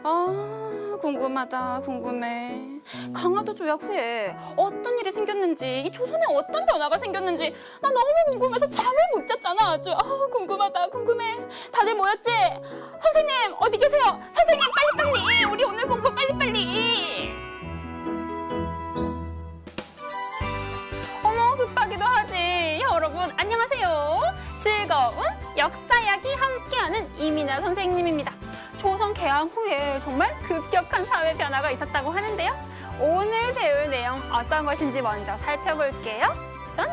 아, 궁금하다, 궁금해. 강화도 조약 후에 어떤 일이 생겼는지, 이 조선에 어떤 변화가 생겼는지 나 너무 궁금해서 잠을 못 잤잖아, 아주. 궁금하다, 궁금해. 다들 모였지? 선생님, 어디 계세요? 선생님, 빨리빨리! 우리 오늘 공부 빨리빨리! 어머, 급하기도 하지. 여러분, 안녕하세요. 즐거운 역사 이야기 함께하는 이민아 선생님입니다. 조선 개항 후에 정말 급격한 사회 변화가 있었다고 하는데요. 오늘 배울 내용 어떤 것인지 먼저 살펴볼게요. 짠!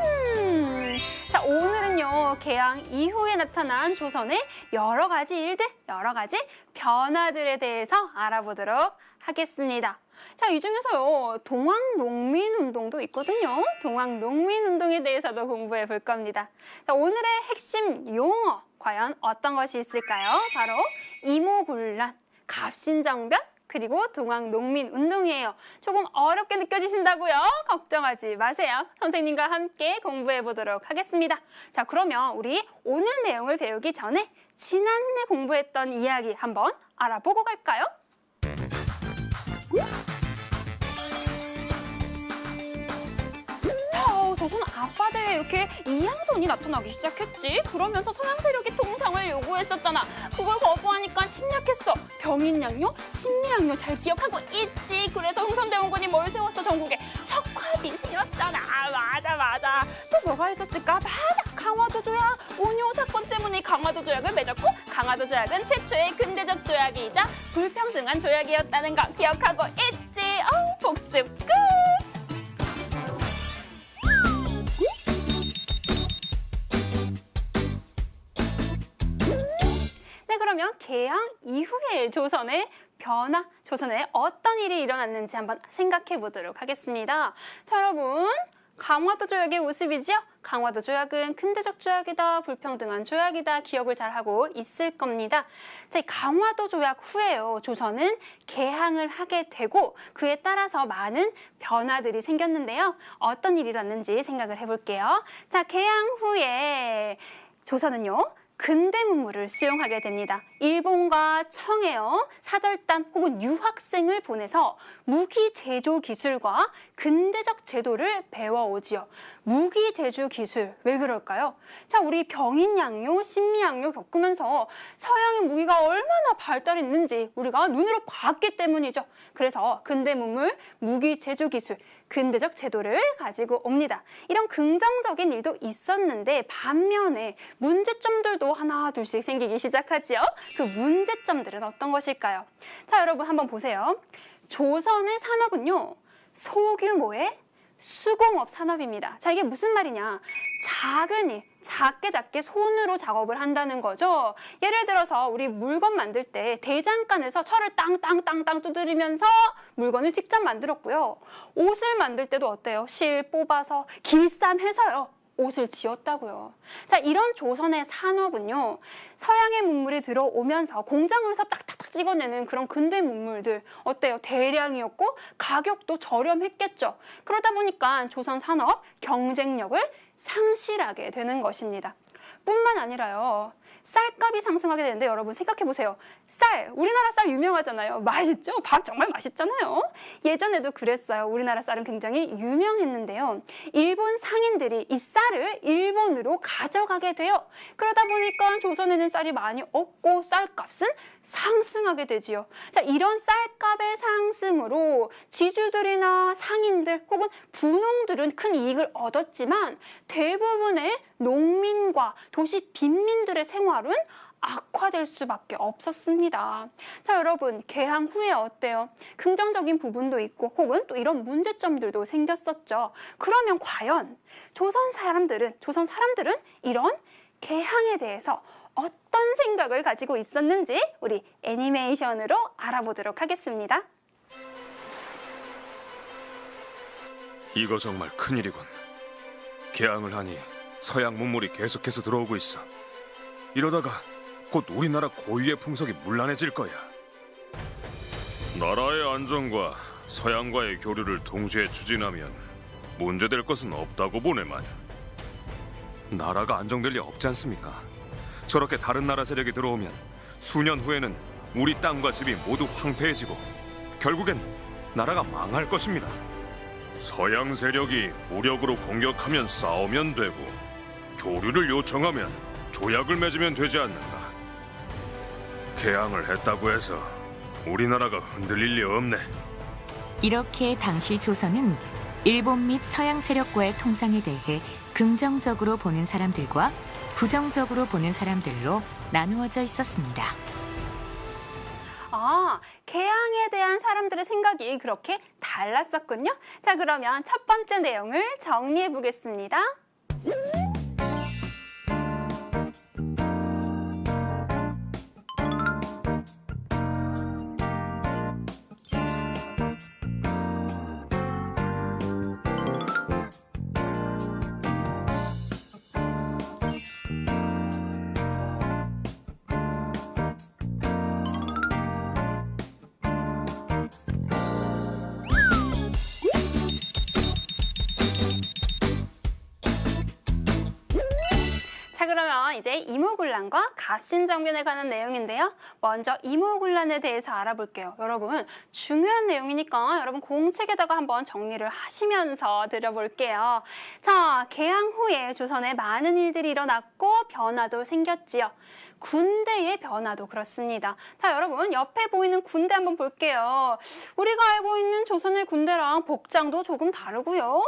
자, 오늘은요, 개항 이후에 나타난 조선의 여러 가지 일들, 여러 가지 변화들에 대해서 알아보도록 하겠습니다. 자, 이 중에서요, 동학농민운동도 있거든요. 동학농민운동에 대해서도 공부해 볼 겁니다. 자, 오늘의 핵심 용어, 과연 어떤 것이 있을까요? 바로 이모군란, 갑신정변, 그리고 동학농민운동이에요. 조금 어렵게 느껴지신다고요? 걱정하지 마세요. 선생님과 함께 공부해 보도록 하겠습니다. 자, 그러면 우리 오늘 내용을 배우기 전에 지난해 공부했던 이야기 한번 알아보고 갈까요? 조선 앞바다에 이렇게 이양선이 나타나기 시작했지. 그러면서 서양 세력이 통상을 요구했었잖아. 그걸 거부하니까 침략했어. 병인양요, 신미양요 잘 기억하고 있지. 그래서 흥선대원군이 뭘 세웠어? 전국에 척화비신이었잖아. 맞아. 또 뭐가 있었을까? 맞아, 강화도 조약. 운요 사건 때문에 강화도 조약을 맺었고, 강화도 조약은 최초의 근대적 조약이자 불평등한 조약이었다는 거 기억하고 있지. 복습 끝. 그러면 개항 이후의 조선의 변화, 조선에 어떤 일이 일어났는지 한번 생각해 보도록 하겠습니다. 자, 여러분, 강화도 조약의 모습이지요? 강화도 조약은 근대적 조약이다, 불평등한 조약이다, 기억을 잘 하고 있을 겁니다. 자, 이 강화도 조약 후에요, 조선은 개항을 하게 되고 그에 따라서 많은 변화들이 생겼는데요. 어떤 일이 일어났는지 생각을 해볼게요. 자, 개항 후에 조선은요, 근대 문물을 수용하게 됩니다. 일본과 청에요, 사절단 혹은 유학생을 보내서 무기 제조 기술과 근대적 제도를 배워오지요. 무기 제조 기술, 왜 그럴까요? 자, 우리 병인양요, 신미양요 겪으면서 서양의 무기가 얼마나 발달했는지 우리가 눈으로 봤기 때문이죠. 그래서 근대 문물, 무기 제조 기술, 근대적 제도를 가지고 옵니다. 이런 긍정적인 일도 있었는데 반면에 문제점들도 하나 둘씩 생기기 시작하지요. 그 문제점들은 어떤 것일까요? 자, 여러분 한번 보세요. 조선의 산업은요, 소규모의 수공업 산업입니다. 자, 이게 무슨 말이냐? 작은 일, 작게 손으로 작업을 한다는 거죠. 예를 들어서 우리 물건 만들 때 대장간에서 철을 땅 두드리면서 물건을 직접 만들었고요. 옷을 만들 때도 어때요? 실 뽑아서 길쌈해서요, 옷을 지었다고요. 자, 이런 조선의 산업은요, 서양의 문물이 들어오면서 공장에서 딱딱딱 찍어내는 그런 근대 문물들 어때요? 대량이었고 가격도 저렴했겠죠. 그러다 보니까 조선 산업 경쟁력을 상실하게 되는 것입니다. 뿐만 아니라요, 쌀값이 상승하게 되는데 여러분 생각해보세요. 쌀, 우리나라 쌀 유명하잖아요. 맛있죠? 밥 정말 맛있잖아요. 예전에도 그랬어요. 우리나라 쌀은 굉장히 유명했는데요. 일본 상인들이 이 쌀을 일본으로 가져가게 돼요. 그러다 보니까 조선에는 쌀이 많이 없고 쌀값은 상승하게 되지요. 자, 이런 쌀값의 상승으로 지주들이나 상인들 혹은 분홍들은 큰 이익을 얻었지만 대부분의 농민과 도시 빈민들의 생활은 악화될 수밖에 없었습니다. 자, 여러분, 개항 후에 어때요? 긍정적인 부분도 있고 혹은 또 이런 문제점들도 생겼었죠. 그러면 과연 조선 사람들은 이런 개항에 대해서 어떤 생각을 가지고 있었는지 우리 애니메이션으로 알아보도록 하겠습니다. 이거 정말 큰일이군. 개항을 하니 서양 문물이 계속해서 들어오고 있어. 이러다가 곧 우리나라 고유의 풍속이 문란해질 거야. 나라의 안정과 서양과의 교류를 동시에 추진하면 문제될 것은 없다고 보네만. 나라가 안정될 리 없지 않습니까? 저렇게 다른 나라 세력이 들어오면 수년 후에는 우리 땅과 집이 모두 황폐해지고 결국엔 나라가 망할 것입니다. 서양 세력이 무력으로 공격하면 싸우면 되고 교류를 요청하면 조약을 맺으면 되지 않는가. 개항을 했다고 해서 우리나라가 흔들릴 리 없네. 이렇게 당시 조선은 일본 및 서양 세력과의 통상에 대해 긍정적으로 보는 사람들과 부정적으로 보는 사람들로 나누어져 있었습니다. 아, 개항에 대한 사람들의 생각이 그렇게 달랐었군요. 자, 그러면 첫 번째 내용을 정리해 보겠습니다. 자, 그러면 이제 이모군란과 갑신정변에 관한 내용인데요. 먼저 이모군란에 대해서 알아볼게요. 여러분, 중요한 내용이니까 여러분 공책에다가 한번 정리를 하시면서 들어볼게요. 자, 개항 후에 조선에 많은 일들이 일어났고 변화도 생겼지요. 군대의 변화도 그렇습니다. 자, 여러분 옆에 보이는 군대 한번 볼게요. 우리가 알고 있는 조선의 군대랑 복장도 조금 다르고요.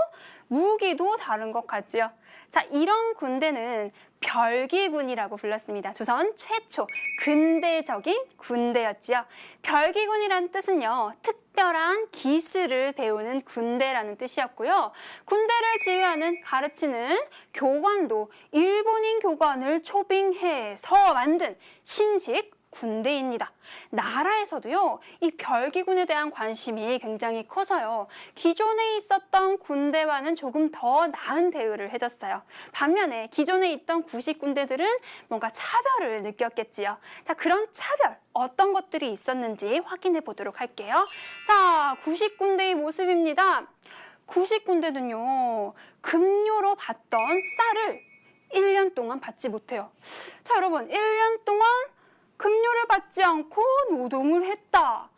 무기도 다른 것 같지요. 자, 이런 군대는 별기군이라고 불렀습니다. 조선 최초 근대적인 군대였지요. 별기군이라는 뜻은요, 특별한 기술을 배우는 군대라는 뜻이었고요. 군대를 지휘하는, 가르치는 교관도 일본인 교관을 초빙해서 만든 신식 군대입니다. 나라에서도요, 이 별기군에 대한 관심이 굉장히 커서요, 기존에 있었던 군대와는 조금 더 나은 대우를 해줬어요. 반면에 기존에 있던 구식 군대들은 뭔가 차별을 느꼈겠지요. 자, 그런 차별, 어떤 것들이 있었는지 확인해 보도록 할게요. 자, 구식 군대의 모습입니다. 구식 군대는요, 급료로 받던 쌀을 1년 동안 받지 못해요. 자, 여러분, 1년 동안 급료를 받지 않고 노동을 했다.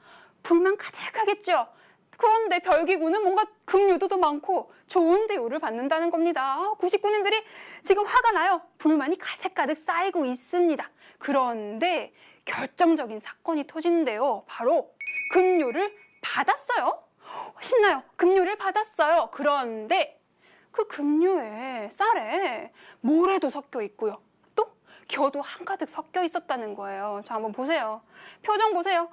불만 가득하겠죠. 그런데 별기군은 뭔가 급료도 더 많고 좋은 대우를 받는다는 겁니다. 구식군인들이 지금 화가 나요. 불만이 가득가득 쌓이고 있습니다. 그런데 결정적인 사건이 터지는데요. 바로 급료를 받았어요. 신나요. 급료를 받았어요. 그런데 그 급료에, 쌀에 모래도 섞여 있고요. 겨도 한가득 섞여 있었다는 거예요. 자, 한번 보세요. 표정 보세요.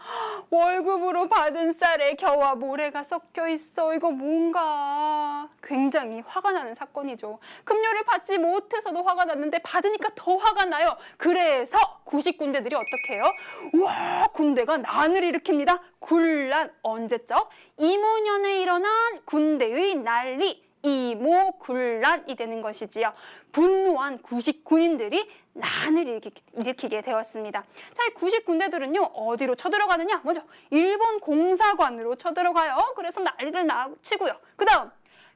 월급으로 받은 쌀에 겨와 모래가 섞여 있어. 이거 뭔가 굉장히 화가 나는 사건이죠. 급료를 받지 못해서도 화가 났는데 받으니까 더 화가 나요. 그래서 구식 군대들이 어떻게 해요? 우와, 군대가 난을 일으킵니다. 군란, 언제적? 이모년에 일어난 군대의 난리. 이모군란이 되는 것이지요. 분노한 구식 군인들이 난을 일으키게 되었습니다. 자, 이 구식 군대들은요, 어디로 쳐들어가느냐? 먼저 일본 공사관으로 쳐들어가요. 그래서 난리를 치고요. 그 다음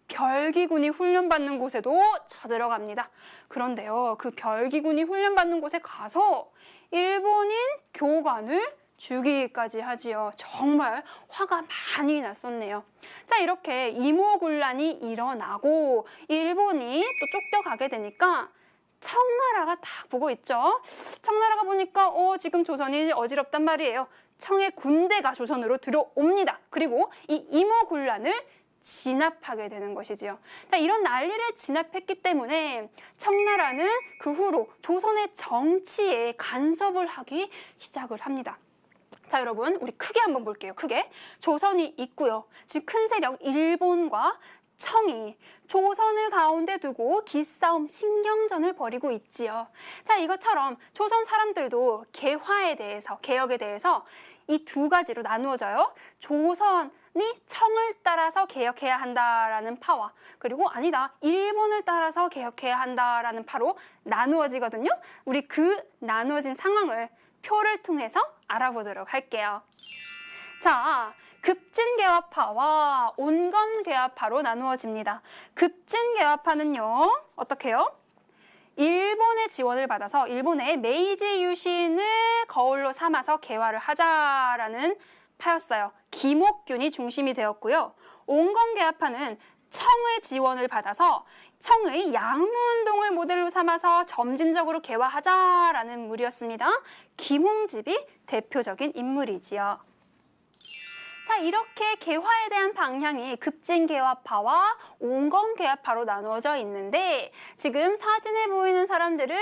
별기군이 훈련받는 곳에도 쳐들어갑니다. 그런데요, 그 별기군이 훈련받는 곳에 가서 일본인 교관을 죽이기까지 하지요. 정말 화가 많이 났었네요. 자, 이렇게 이모군란이 일어나고 일본이 또 쫓겨가게 되니까 청나라가 딱 보고 있죠. 청나라가 보니까 지금 조선이 어지럽단 말이에요. 청의 군대가 조선으로 들어옵니다. 그리고 이 이모군란을 진압하게 되는 것이지요. 자, 이런 난리를 진압했기 때문에 청나라는 그 후로 조선의 정치에 간섭을 하기 시작을 합니다. 자, 여러분, 우리 크게 한번 볼게요. 크게. 조선이 있고요. 지금 큰 세력 일본과 청이 조선을 가운데 두고 기싸움, 신경전을 벌이고 있지요. 자, 이것처럼 조선 사람들도 개화에 대해서, 개혁에 대해서 이 두 가지로 나누어져요. 조선이 청을 따라서 개혁해야 한다라는 파와, 그리고 아니다, 일본을 따라서 개혁해야 한다라는 파로 나누어지거든요. 우리 그 나누어진 상황을 표를 통해서 알아보도록 할게요. 자, 급진개화파와 온건개화파로 나누어집니다. 급진개화파는요, 어떻게 해요? 일본의 지원을 받아서 일본의 메이지 유신을 거울로 삼아서 개화를 하자라는 파였어요. 김옥균이 중심이 되었고요. 온건개화파는 청의 지원을 받아서 청의 양무운동을 모델로 삼아서 점진적으로 개화하자라는 무리였습니다. 김홍집이 대표적인 인물이지요. 자, 이렇게 개화에 대한 방향이 급진개화파와 온건개화파로 나누어져 있는데 지금 사진에 보이는 사람들은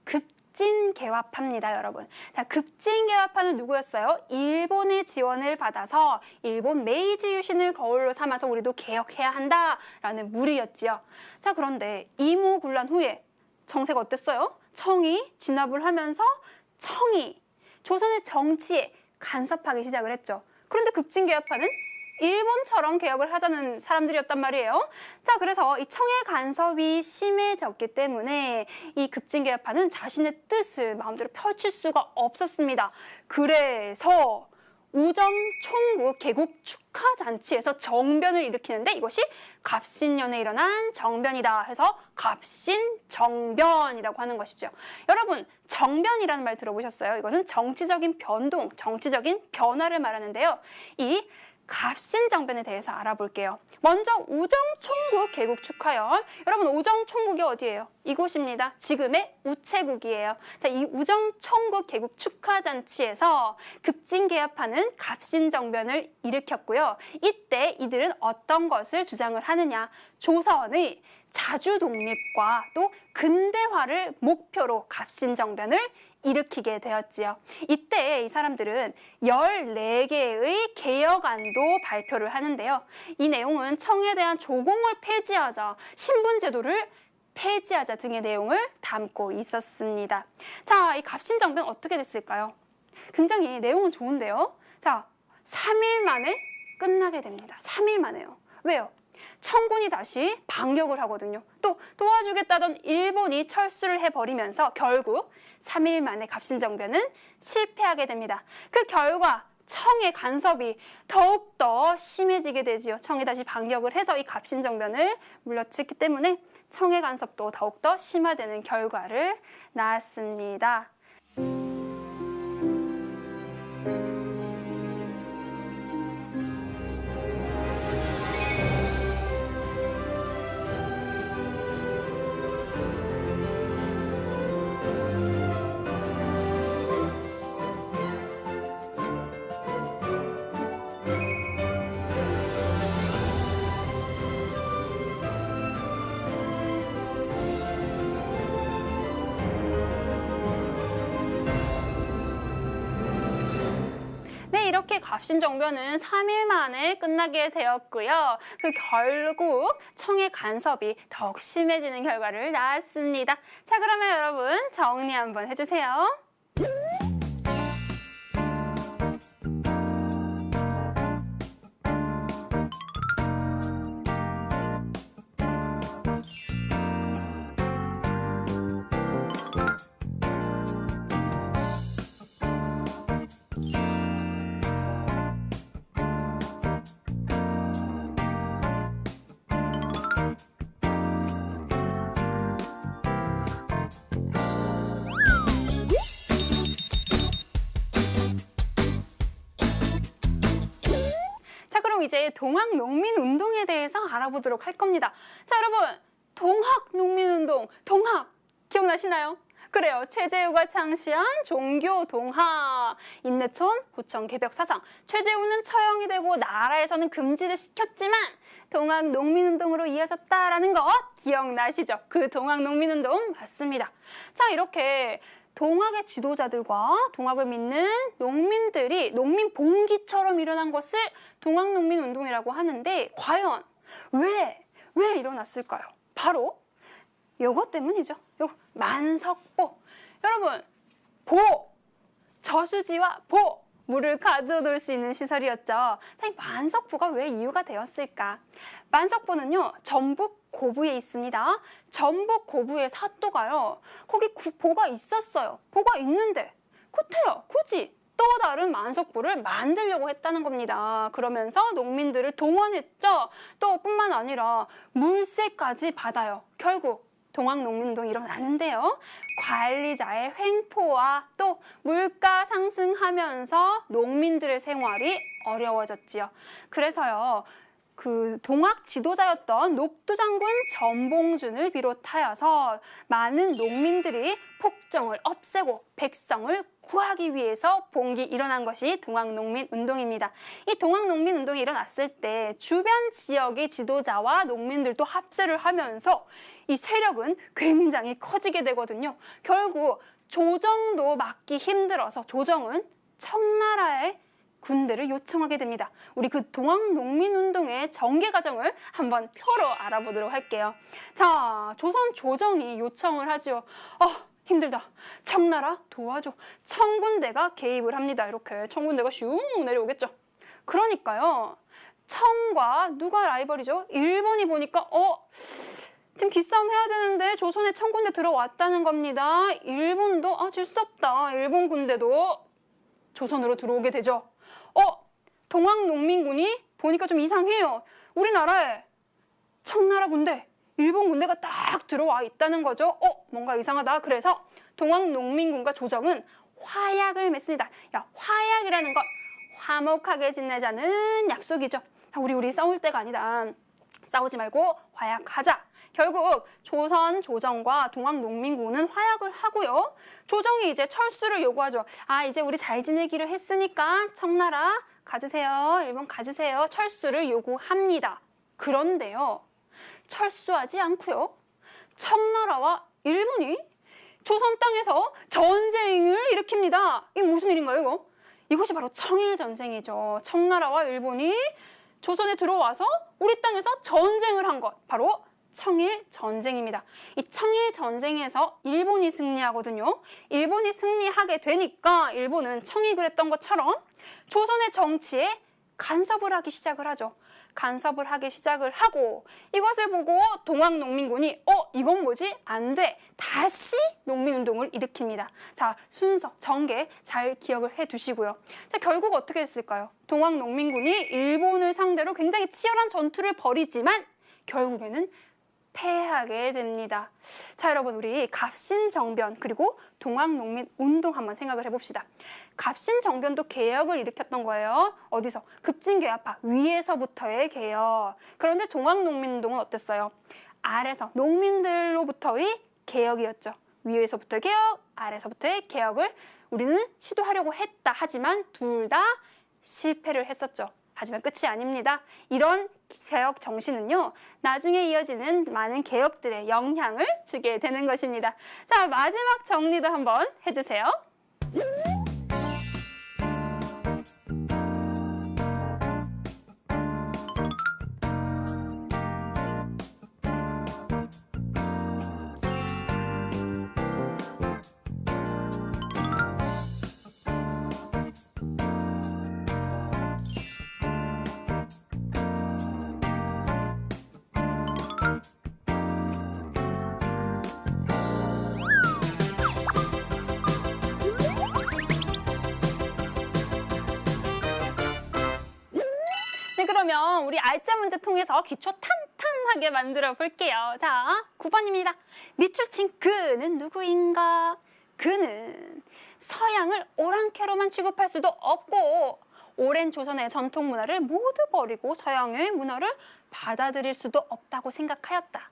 급진개화파입니다, 여러분. 자, 급진개화파는 누구였어요? 일본의 지원을 받아서 일본 메이지 유신을 거울로 삼아서 우리도 개혁해야 한다라는 무리였지요. 자, 그런데 이모군란 후에 정세가 어땠어요? 청이 진압을 하면서 청이 조선의 정치에 간섭하기 시작을 했죠. 그런데 급진개화파는 일본처럼 개혁을 하자는 사람들이었단 말이에요. 자, 그래서 이 청의 간섭이 심해졌기 때문에 이 급진개화파는 자신의 뜻을 마음대로 펼칠 수가 없었습니다. 그래서 우정 총국 개국 축하 잔치에서 정변을 일으키는데 이것이 갑신년에 일어난 정변이다 해서 갑신정변이라고 하는 것이죠. 여러분, 정변이라는 말 들어보셨어요? 이거는 정치적인 변동, 정치적인 변화를 말하는데요. 이 갑신정변에 대해서 알아볼게요. 먼저 우정총국 개국 축하연. 여러분, 우정총국이 어디예요? 이곳입니다. 지금의 우체국이에요. 자, 이 우정총국 개국 축하잔치에서 급진개화파는 갑신정변을 일으켰고요. 이때 이들은 어떤 것을 주장을 하느냐? 조선의 자주독립과 또 근대화를 목표로 갑신정변을 일으키게 되었지요. 이때 이 사람들은 14개의 개혁안도 발표를 하는데요. 이 내용은 청에 대한 조공을 폐지하자, 신분제도를 폐지하자 등의 내용을 담고 있었습니다. 자, 이 갑신정변 어떻게 됐을까요? 굉장히 내용은 좋은데요. 자, 3일 만에 끝나게 됩니다. 3일 만에요. 왜요? 청군이 다시 반격을 하거든요. 또 도와주겠다던 일본이 철수를 해버리면서 결국 3일 만에 갑신정변은 실패하게 됩니다. 그 결과 청의 간섭이 더욱더 심해지게 되지요. 청이 다시 반격을 해서 이 갑신정변을 물러쳤기 때문에 청의 간섭도 더욱더 심화되는 결과를 낳았습니다. 이렇게 갑신정변은 3일 만에 끝나게 되었고요. 그 결국 청의 간섭이 더욱 심해지는 결과를 낳았습니다. 자, 그러면 여러분 정리 한번 해주세요. 이제 동학농민운동에 대해서 알아보도록 할 겁니다. 자, 여러분, 동학농민운동, 동학 기억나시나요? 그래요. 최재우가 창시한 종교 동학, 인내천 구청 개벽 사상. 최재우는 처형이 되고 나라에서는 금지를 시켰지만 동학농민운동으로 이어졌다라는 것 기억나시죠? 그 동학농민운동 맞습니다. 자, 이렇게 동학의 지도자들과 동학을 믿는 농민들이 농민 봉기처럼 일어난 것을 동학농민운동이라고 하는데 과연 왜 일어났을까요? 바로 요것 때문이죠. 요거 만석보. 여러분, 저수지와 물을 가둬둘 수 있는 시설이었죠. 자, 이 만석보가 왜 이유가 되었을까? 만석보는요, 전북 고부에 있습니다. 전북 고부의 사또가요, 거기 보가 있었어요. 보가 있는데 굳이 또 다른 만석보를 만들려고 했다는 겁니다. 그러면서 농민들을 동원했죠. 또 뿐만 아니라 물세까지 받아요. 결국 동학농민운동이 일어나는데요. 관리자의 횡포와 또 물가 상승하면서 농민들의 생활이 어려워졌지요. 그래서요. 그 동학 지도자였던 녹두장군 전봉준을 비롯하여서 많은 농민들이 폭정을 없애고 백성을 구하기 위해서 봉기 일어난 것이 동학농민운동입니다. 이 동학농민운동이 일어났을 때 주변 지역의 지도자와 농민들도 합세를 하면서 이 세력은 굉장히 커지게 되거든요. 결국 조정도 막기 힘들어서 조정은 청나라의 군대를 요청하게 됩니다. 우리 그 동학농민운동의 전개 과정을 한번 표로 알아보도록 할게요. 자, 조선 조정이 요청을 하죠. 힘들다. 청나라 도와줘. 청군대가 개입을 합니다. 이렇게 청군대가 슝 내려오겠죠. 그러니까요. 청과 누가 라이벌이죠? 일본이 보니까 지금 기싸움 해야 되는데 조선에 청군대 들어왔다는 겁니다. 일본도 질 수 없다. 일본 군대도 조선으로 들어오게 되죠. 동학농민군이 보니까 좀 이상해요. 우리나라에 청나라 군대, 일본 군대가 딱 들어와 있다는 거죠. 뭔가 이상하다. 그래서 동학농민군과 조정은 화약을 맺습니다. 야, 화약이라는 건 화목하게 지내자는 약속이죠. 우리 싸울 때가 아니다. 싸우지 말고 화약하자. 결국 조선 조정과 동학농민군은 화약을 하고요. 조정이 이제 철수를 요구하죠. 이제 우리 잘 지내기로 했으니까 청나라 가주세요. 일본 가주세요. 철수를 요구합니다. 그런데요. 철수하지 않고요. 청나라와 일본이 조선 땅에서 전쟁을 일으킵니다. 이게 무슨 일인가요, 이거? 이것이 바로 청일전쟁이죠. 청나라와 일본이 조선에 들어와서 우리 땅에서 전쟁을 한 것. 바로 청일전쟁입니다. 이 청일전쟁에서 일본이 승리하거든요. 일본이 승리하게 되니까 일본은 청익을 했던 것처럼 조선의 정치에 간섭을 하기 시작을 하죠. 간섭을 하기 시작을 하고 이것을 보고 동학농민군이 이건 뭐지? 안 돼. 다시 농민운동을 일으킵니다. 자, 순서, 전개 잘 기억을 해두시고요. 자, 결국 어떻게 됐을까요? 동학농민군이 일본을 상대로 굉장히 치열한 전투를 벌이지만 결국에는 패하게 됩니다. 자, 여러분 우리 갑신정변 그리고 동학농민운동 한번 생각을 해봅시다. 갑신정변도 개혁을 일으켰던 거예요. 어디서? 급진개혁파, 위에서부터의 개혁. 그런데 동학농민운동은 어땠어요? 아래서 농민들로부터의 개혁이었죠. 위에서부터의 개혁, 아래서부터의 개혁을 우리는 시도하려고 했다. 하지만 둘 다 실패를 했었죠. 하지만 끝이 아닙니다. 이런 개혁 정신은요, 나중에 이어지는 많은 개혁들의 영향을 주게 되는 것입니다. 자, 마지막 정리도 한번 해주세요. 네, 그러면 우리 알짜 문제 통해서 기초 탄탄하게 만들어 볼게요. 자, 9번입니다. 밑줄 친 그는 누구인가? 그는 서양을 오랑캐로만 취급할 수도 없고 오랜 조선의 전통 문화를 모두 버리고 서양의 문화를 받아들일 수도 없다고 생각하였다.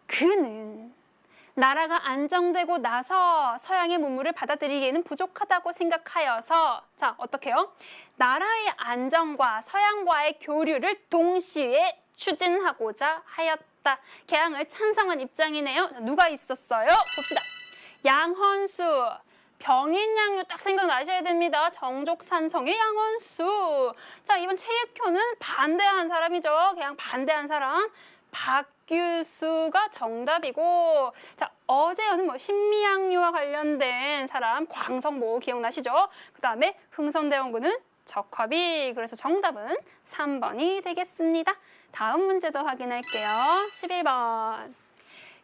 그는 나라가 안정되고 나서 서양의 문물을 받아들이기에는 부족하다고 생각하여서 자, 어떻게 해요? 나라의 안정과 서양과의 교류를 동시에 추진하고자 하였다. 개항을 찬성한 입장이네요. 자, 누가 있었어요? 봅시다. 양헌수, 병인양요 딱 생각나셔야 됩니다. 정족산성의 양헌수. 자, 이번 최익효는 반대한 사람이죠. 그냥 반대한 사람. 박규수가 정답이고, 자, 어제는 뭐 신미양요와 관련된 사람 광성모 기억나시죠? 그 다음에 흥선대원군은 적화비. 그래서 정답은 3번이 되겠습니다. 다음 문제도 확인할게요. 11번.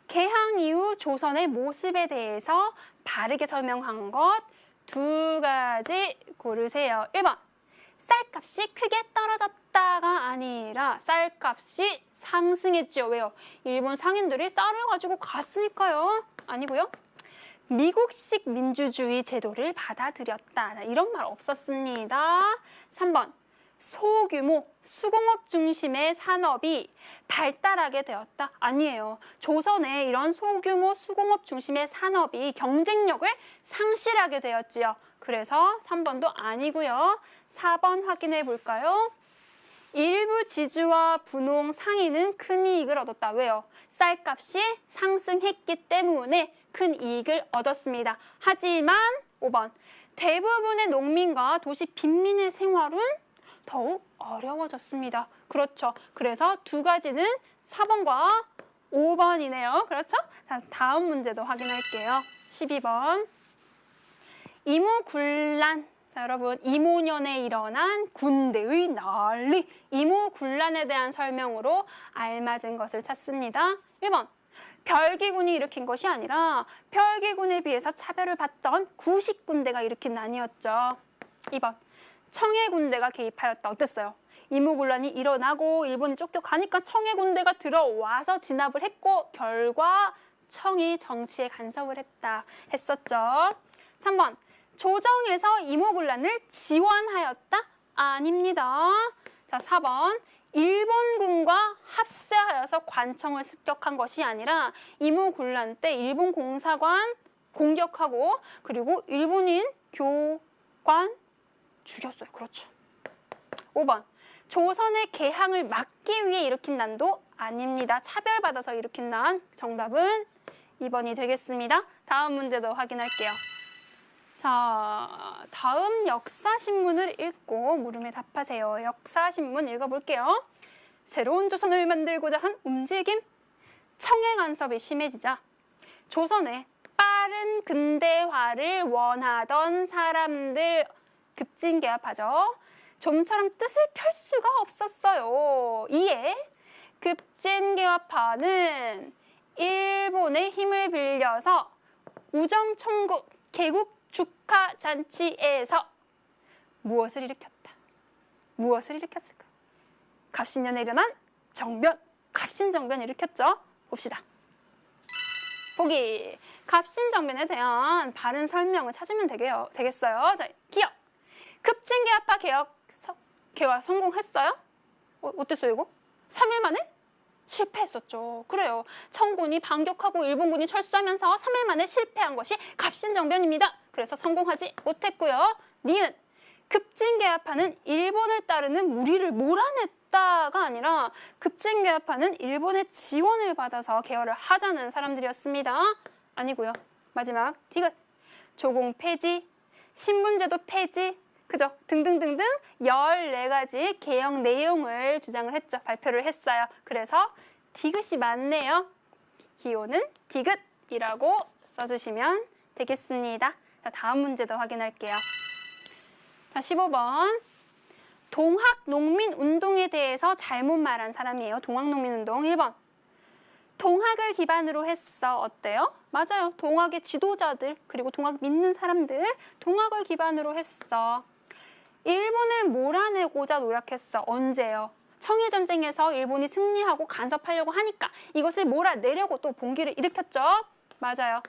개항 이후 조선의 모습에 대해서 바르게 설명한 것 두 가지 고르세요. 1번. 쌀값이 크게 떨어졌다가 아니라 쌀값이 상승했죠. 왜요? 일본 상인들이 쌀을 가지고 갔으니까요. 아니고요. 미국식 민주주의 제도를 받아들였다. 이런 말 없었습니다. 3번. 소규모 수공업 중심의 산업이 발달하게 되었다. 아니에요. 조선에 이런 소규모 수공업 중심의 산업이 경쟁력을 상실하게 되었지요. 그래서 3번도 아니고요. 4번 확인해 볼까요? 일부 지주와 분홍 상인은 큰 이익을 얻었다. 왜요? 쌀값이 상승했기 때문에 큰 이익을 얻었습니다. 하지만 5번. 대부분의 농민과 도시 빈민의 생활은 더욱 어려워졌습니다. 그렇죠. 그래서 두 가지는 4번과 5번이네요. 그렇죠? 자, 다음 문제도 확인할게요. 12번. 이모군란. 자, 여러분, 이모년에 일어난 군대의 난리. 이모군란에 대한 설명으로 알맞은 것을 찾습니다. 1번. 별기군이 일으킨 것이 아니라 별기군에 비해서 차별을 받던 구식군대가 일으킨 난이었죠. 2번. 청해군대가 개입하였다. 어땠어요? 이모군란이 일어나고 일본이 쫓겨가니까 청해군대가 들어와서 진압을 했고 결과 청이 정치에 간섭을 했었죠. 3번. 조정에서 이모군란을 지원하였다? 아닙니다. 자, 4번. 일본군과 합세하여서 관청을 습격한 것이 아니라 이모군란 때 일본 공사관 공격하고 그리고 일본인 교관 죽였어요. 그렇죠. 5번. 조선의 개항을 막기 위해 일으킨 난도 아닙니다. 차별받아서 일으킨 난. 정답은 2번이 되겠습니다. 다음 문제도 확인할게요. 자, 다음 역사신문을 읽고 물음에 답하세요. 역사신문 읽어볼게요. 새로운 조선을 만들고자 한 움직임. 청해 간섭이 심해지자 조선의 빠른 근대화를 원하던 사람들 급진개합하죠. 좀처럼 뜻을 펼 수가 없었어요. 이에 급진개합파는 일본의 힘을 빌려서 우정총국 개국 축하 잔치에서 무엇을 일으켰다? 무엇을 일으켰을까? 갑신년에 일어난 정변, 갑신정변을 일으켰죠. 봅시다. 보기. 갑신정변에 대한 바른 설명을 찾으면 되겠어요. 자, 기억. 급진개합파 개화 성공했어요? 어땠어요 이거? 3일 만에? 실패했었죠. 그래요. 청군이 반격하고 일본군이 철수하면서 3일 만에 실패한 것이 갑신정변입니다. 그래서 성공하지 못했고요. 니은. 급진개합파는 일본을 따르는 무리를 몰아냈다가 아니라 급진개합파는 일본의 지원을 받아서 개혁을 하자는 사람들이었습니다. 아니고요. 마지막 디귿. 조공 폐지, 신분제도 폐지, 그죠? 등등등등 14가지 개혁 내용을 주장을 했죠. 발표를 했어요. 그래서 디귿이 맞네요. 기호는 디귿이라고 써주시면 되겠습니다. 자, 다음 문제도 확인할게요. 자, 15번. 동학농민운동에 대해서 잘못 말한 사람이에요. 동학농민운동 1번. 동학을 기반으로 했어. 어때요? 맞아요. 동학의 지도자들 그리고 동학 믿는 사람들 동학을 기반으로 했어. 일본을 몰아내고자 노력했어. 언제요? 청일전쟁에서 일본이 승리하고 간섭하려고 하니까 이것을 몰아내려고 또 봉기를 일으켰죠. 맞아요.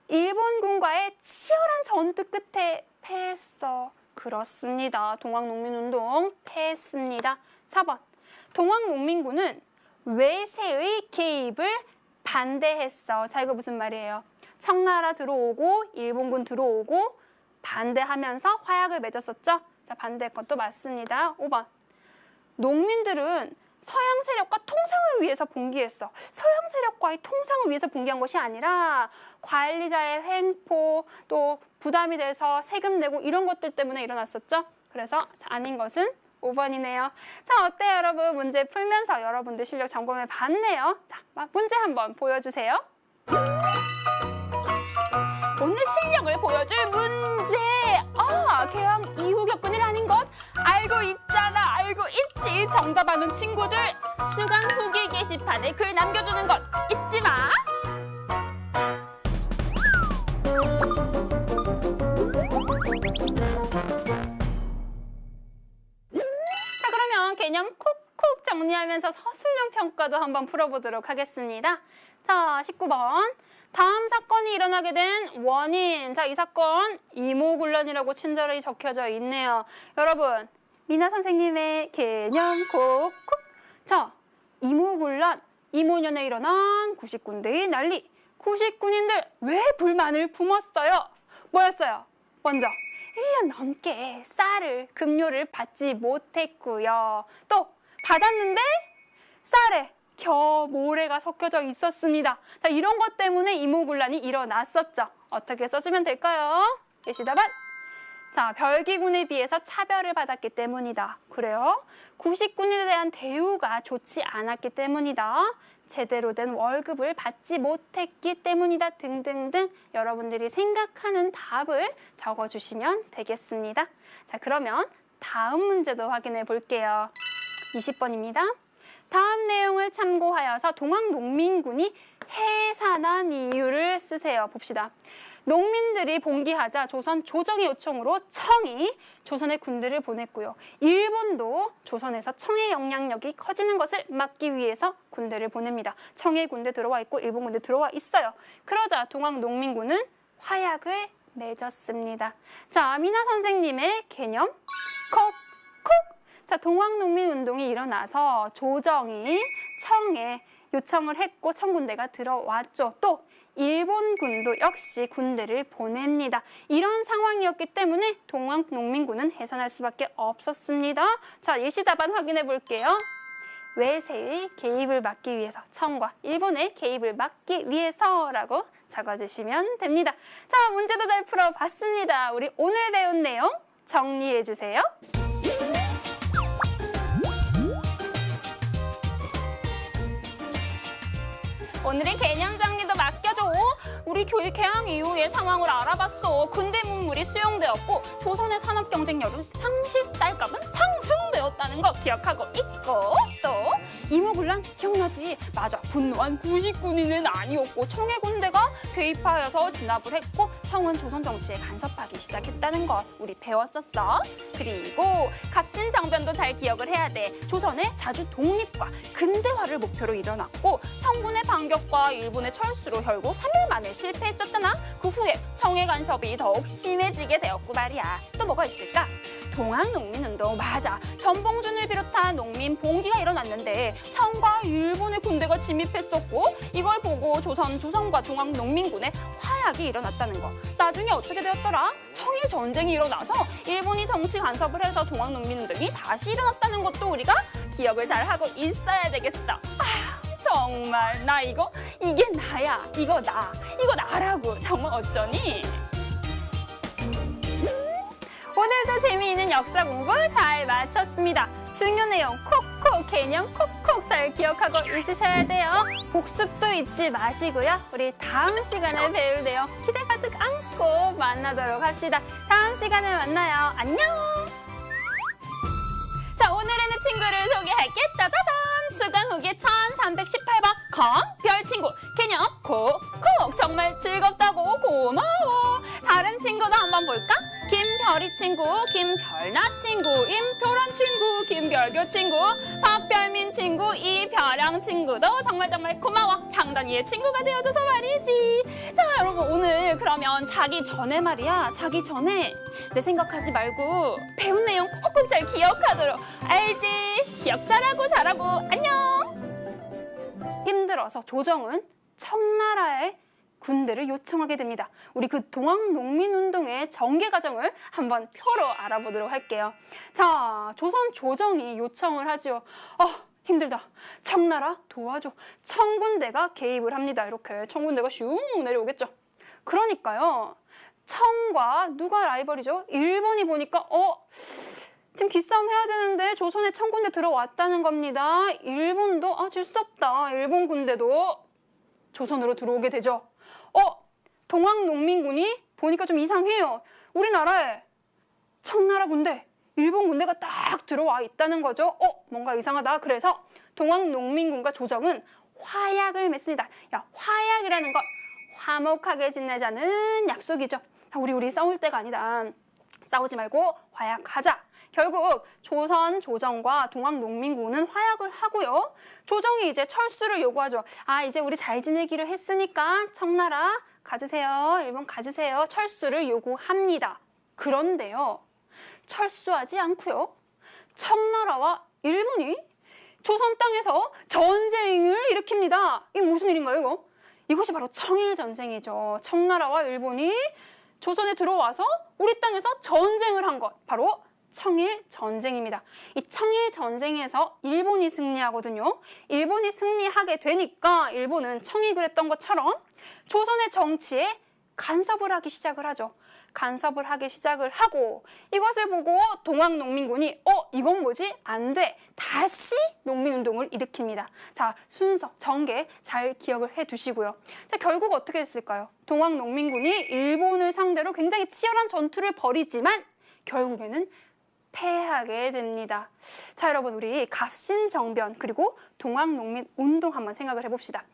일본군과의 치열한 전투 끝에 패했어. 그렇습니다. 동학농민운동 패했습니다. 4번. 동학농민군은 외세의 개입을 반대했어. 자, 이거 무슨 말이에요? 청나라 들어오고 일본군 들어오고 반대하면서 화약을 맺었었죠? 자, 반대했건 또 맞습니다. 5번. 농민들은 서양 세력과 통상을 위해서 봉기했어. 서양 세력과의 통상을 위해서 봉기한 것이 아니라 관리자의 횡포, 또 부담이 돼서 세금 내고 이런 것들 때문에 일어났었죠. 그래서 아닌 것은 5번이네요. 자, 어때요, 여러분? 문제 풀면서 여러분들 실력 점검해 봤네요. 자, 문제 한번 보여주세요. 오늘 실력을 보여줄 문제. 개항 이후 겪은 일 아닌 것? 알고 있잖아. 알고 있지. 정답 아는 친구들 수강 후기 게시판에 글 남겨주는 것 잊지 마. 개념 콕콕 정리하면서 서술형 평가도 한번 풀어보도록 하겠습니다. 자, 19번. 다음 사건이 일어나게 된 원인. 자, 이 사건 이모군란이라고 친절히 적혀져 있네요. 여러분, 미나 선생님의 개념 콕콕. 자, 이모군란, 이모년에 일어난 99군데의 난리. 99군인들 왜 불만을 품었어요? 뭐였어요? 먼저 1년 넘게 쌀을, 급료를 받지 못했고요. 또 받았는데 쌀에 겨모래가 섞여져 있었습니다. 자, 이런 것 때문에 이모군란이 일어났었죠. 어떻게 써주면 될까요? 예시답안. 자, 별기군에 비해서 차별을 받았기 때문이다. 그래요? 99군에 대한 대우가 좋지 않았기 때문이다. 제대로 된 월급을 받지 못했기 때문이다. 등등등 여러분들이 생각하는 답을 적어주시면 되겠습니다. 자, 그러면 다음 문제도 확인해 볼게요. 20번입니다. 다음 내용을 참고하여서 동학농민군이 해산한 이유를 쓰세요. 봅시다. 농민들이 봉기하자 조선 조정의 요청으로 청이 조선의 군대를 보냈고요. 일본도 조선에서 청의 영향력이 커지는 것을 막기 위해서 군대를 보냅니다. 청의 군대 들어와 있고 일본 군대 들어와 있어요. 그러자 동학농민군은 화약을 맺었습니다. 자, 미나 선생님의 개념 콕콕. 자, 동학농민운동이 일어나서 조정이 청에 요청을 했고 청군대가 들어왔죠. 또 일본군도 역시 군대를 보냅니다. 이런 상황이었기 때문에 동학농민군은 해산할 수밖에 없었습니다. 자, 예시답안 확인해 볼게요. 외세의 개입을 막기 위해서, 청과 일본의 개입을 막기 위해서라고 적어주시면 됩니다. 자, 문제도 잘 풀어봤습니다. 우리 오늘 배운 내용 정리해 주세요. 오늘의 개념 정리도 맡겨줘. 우리 교육 개항 이후의 상황을 알아봤어. 근대 문물이 수용되었고 조선의 산업 경쟁력은 쌀값은 상승되었다는 거 기억하고 있고, 또 이모군란 기억나지? 맞아, 분노한 99군인은 아니었고 청해 군대가 개입하여서 진압을 했고 청은 조선 정치에 간섭하기 시작했다는 것 우리 배웠었어. 그리고 갑신정변도 잘 기억을 해야 돼. 조선의 자주 독립과 근대화를 목표로 일어났고 청군의 반격과 일본의 철수로 결국 3일 만에 실패했었잖아. 그 후에 청의 간섭이 더욱 심해지게 되었고 말이야. 또 뭐가 있을까? 동학농민운동, 맞아. 전봉준을 비롯한 농민 봉기가 일어났는데 청과 일본의 군대가 침입했었고 이걸 보고 조선과 동학농민군의 화약이 일어났다는 거. 나중에 어떻게 되었더라? 청일 전쟁이 일어나서 일본이 정치 간섭을 해서 동학농민운동이 다시 일어났다는 것도 우리가 기억을 잘 하고 있어야 되겠어. 정말 나 이게 나야. 이거 나라고. 정말 어쩌니? 오늘도 재미있는 역사 공부 잘 마쳤습니다. 중요 내용 콕콕, 개념 콕콕 잘 기억하고 있으셔야 돼요. 복습도 잊지 마시고요. 우리 다음 시간에 배울 내용 기대 가득 안고 만나도록 합시다. 다음 시간에 만나요. 안녕! 자, 오늘의 친구를 소개할게. 짜자잔! 수강 후기 1318번 강별 친구. 개념 콕콕. 정말 즐겁다고 고마워. 다른 친구도 한번 볼까? 김별이 친구, 김별나 친구, 임표란 친구, 김별교 친구, 박별민 친구, 이별양 친구도 정말 고마워. 향단이의 친구가 되어줘서 말이지. 자, 여러분 오늘 그러면 자기 전에 내 생각하지 말고 배운 내용 꼭꼭 잘 기억하도록. 알지? 기억 잘하고 안녕. 힘들어서 조정은 청나라의 군대를 요청하게 됩니다. 우리 그 동학농민운동의 전개 과정을 한번 표로 알아보도록 할게요. 자, 조선 조정이 요청을 하죠. 힘들다. 청나라 도와줘. 청군대가 개입을 합니다. 이렇게 청군대가 슝 내려오겠죠. 그러니까요. 청과 누가 라이벌이죠? 일본이 보니까 지금 기싸움 해야 되는데 조선에 청군대 들어왔다는 겁니다. 일본도 질 수 없다. 일본 군대도 조선으로 들어오게 되죠. 동학농민군이 보니까 좀 이상해요. 우리나라에 청나라 군대, 일본 군대가 딱 들어와 있다는 거죠. 뭔가 이상하다. 그래서 동학농민군과 조정은 화약을 맺습니다. 야, 화약이라는 건 화목하게 지내자는 약속이죠. 우리 싸울 때가 아니다. 싸우지 말고 화약하자. 결국 조선 조정과 동학농민군은 화약을 하고요. 조정이 이제 철수를 요구하죠. 아, 이제 우리 잘 지내기로 했으니까 청나라 가주세요. 일본 가주세요. 철수를 요구합니다. 그런데요. 철수하지 않고요. 청나라와 일본이 조선 땅에서 전쟁을 일으킵니다. 이게 무슨 일인가요, 이거? 이것이 바로 청일전쟁이죠. 청나라와 일본이 조선에 들어와서 우리 땅에서 전쟁을 한 것, 바로 청일전쟁입니다. 이 청일전쟁에서 일본이 승리하거든요. 일본이 승리하게 되니까 일본은 청이 그랬던 것처럼 조선의 정치에 간섭을 하기 시작을 하죠. 간섭을 하기 시작을 하고 이것을 보고 동학농민군이 이건 뭐지? 안 돼. 다시 농민운동을 일으킵니다. 자, 순서, 전개 잘 기억을 해두시고요. 자, 결국 어떻게 됐을까요? 동학농민군이 일본을 상대로 굉장히 치열한 전투를 벌이지만 결국에는 패하게 됩니다. 자, 여러분, 우리 갑신정변 그리고 동학농민운동 한번 생각을 해봅시다.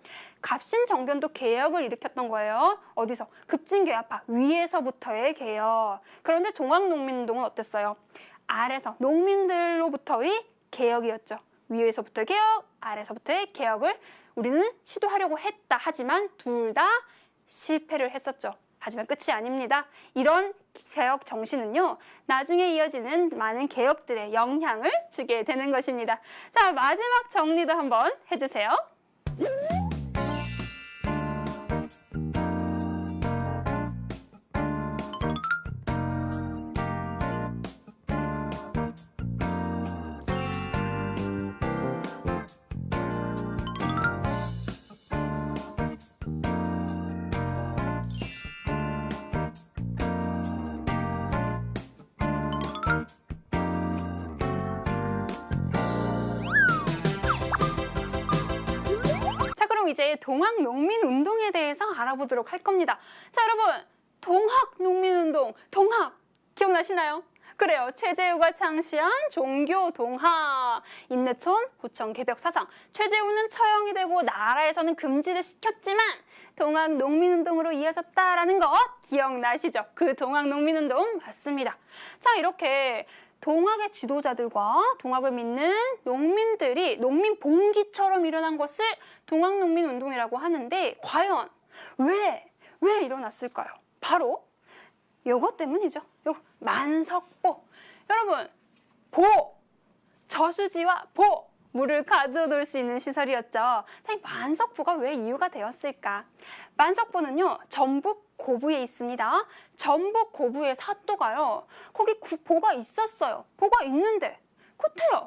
갑신정변도 개혁을 일으켰던 거예요. 어디서? 급진개혁파, 위에서부터의 개혁. 그런데 동학농민운동은 어땠어요? 아래서, 농민들로부터의 개혁이었죠. 위에서부터의 개혁, 아래서부터의 개혁을 우리는 시도하려고 했다. 하지만 둘 다 실패를 했었죠. 하지만 끝이 아닙니다. 이런 개혁 정신은요, 나중에 이어지는 많은 개혁들의 영향을 주게 되는 것입니다. 자, 마지막 정리도 한번 해주세요. 이제 동학농민운동에 대해서 알아보도록 할 겁니다. 자, 여러분, 동학농민운동, 동학 기억나시나요? 그래요. 최재우가 창시한 종교동학, 인내촌, 구청 개벽 사상. 최재우는 처형이 되고 나라에서는 금지를 시켰지만 동학농민운동으로 이어졌다라는 것 기억나시죠? 그 동학농민운동 맞습니다. 자, 이렇게 동학의 지도자들과 동학을 믿는 농민들이 농민 봉기처럼 일어난 것을 동학농민운동이라고 하는데 과연 왜 일어났을까요? 바로 요것 때문이죠. 요 만석보. 여러분, 저수지와 물을 가둬둘 수 있는 시설이었죠. 자, 이 만석보가 왜 이유가 되었을까? 만석보는요, 전북 고부에 있습니다. 전북 고부의 사또가요, 거기 보가 있었어요. 보가 있는데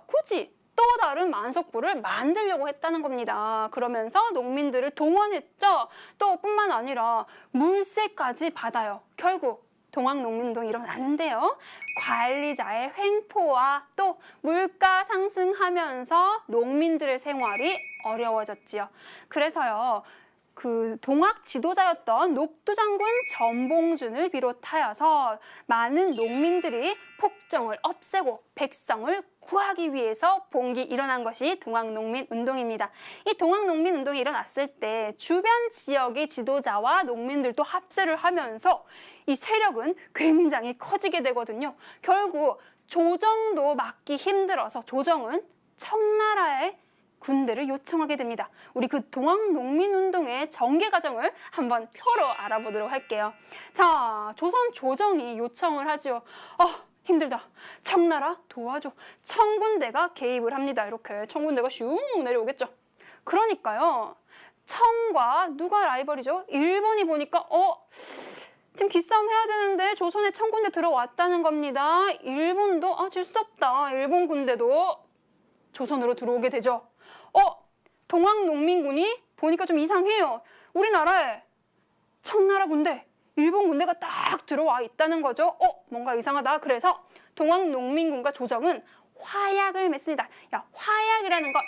굳이 또 다른 만석보를 만들려고 했다는 겁니다. 그러면서 농민들을 동원했죠. 또 뿐만 아니라 물세까지 받아요. 결국 동학농민운동이 일어나는데요. 관리자의 횡포와 또 물가 상승하면서 농민들의 생활이 어려워졌지요. 그래서요, 그 동학 지도자였던 녹두장군 전봉준을 비롯하여서 많은 농민들이 폭정을 없애고 백성을 구하기 위해서 봉기 일어난 것이 동학농민운동입니다. 이 동학농민운동이 일어났을 때 주변 지역의 지도자와 농민들도 합세를 하면서 이 세력은 굉장히 커지게 되거든요. 결국 조정도 막기 힘들어서 조정은 청나라의 군대를 요청하게 됩니다. 우리 그 동학농민운동의 전개 과정을 한번 표로 알아보도록 할게요. 자, 조선 조정이 요청을 하죠. 힘들다. 청나라 도와줘. 청군대가 개입을 합니다. 이렇게 청군대가 슝 내려오겠죠. 그러니까요, 청과 누가 라이벌이죠? 일본이 보니까 지금 기싸움 해야 되는데 조선에 청군대 들어왔다는 겁니다. 일본도 질 수 없다. 일본 군대도 조선으로 들어오게 되죠. 동학농민군이 보니까 좀 이상해요. 우리나라에 청나라 군대, 일본 군대가 딱 들어와 있다는 거죠. 뭔가 이상하다. 그래서 동학농민군과 조정은 화약을 맺습니다. 야, 화약이라는 건